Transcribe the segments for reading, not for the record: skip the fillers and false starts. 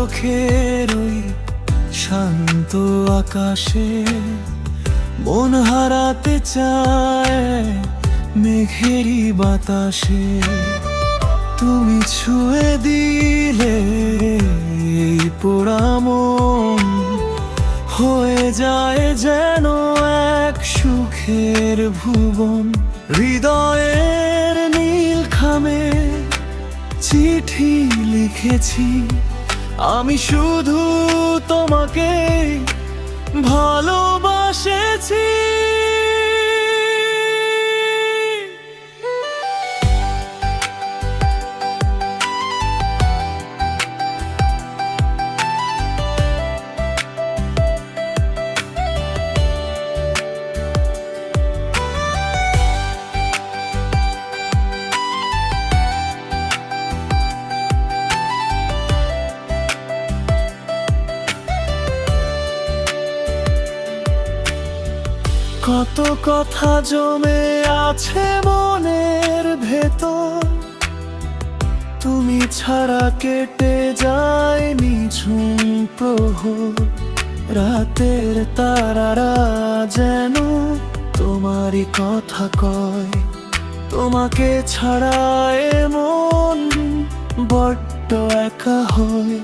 চোখের ওই শান্ত আকাশে মন হারাতে চায় মেঘেরই বাতাসে। তুমি ছুঁয়ে দিলে এই পোড়া মন হয়ে যায় যেন এক সুখের ভুবন। হৃদয়ের নীল খামে চিঠি লিখেছি, আমি শুধু তোমাকে ভালোবাসেছি। কত কথা জমে আছে মনের ভেতর, তুমি ছাড়া কেটে যায় নিঝুম প্রহর। রাতের তারারা যেন তোমারই কথা কয়, তোমাকে ছাড়া মন বড্ড একা হয়।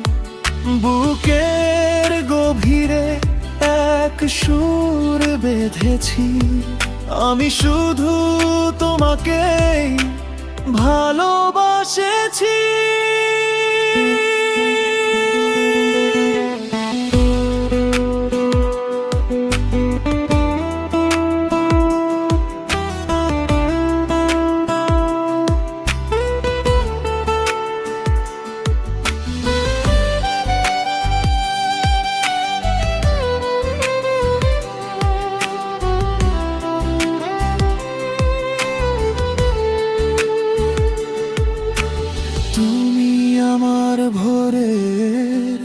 বুকের গভীরে এক সুর বেঁধেছি, আমি শুধু তোমাকে ভালোবাসেছি। ভোরের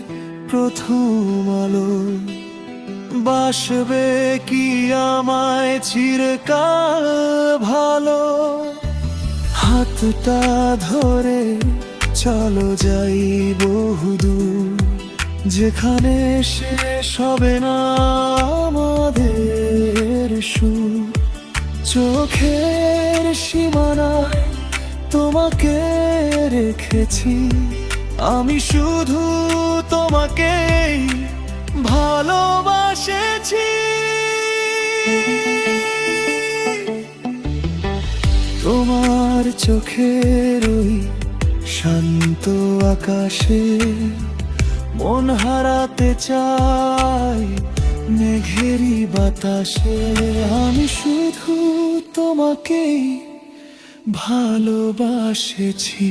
প্রথম আলো, বাসবে কি আমায় চিরকাল ভালো। হাতটা ধরে চলো যাই বহুদূর, যেখানে শেষ হবে না আমাদের সুর। চোখের সীমানায় তোমাকে রেখেছি, আমি শুধু তোমাকে ভালোবাসেছি। তোমার চোখের ওই শান্ত আকাশে মন হারাতে চাই মেঘেরই বাতাসে। আমি শুধু তোমাকেই ভালোবাসেছি।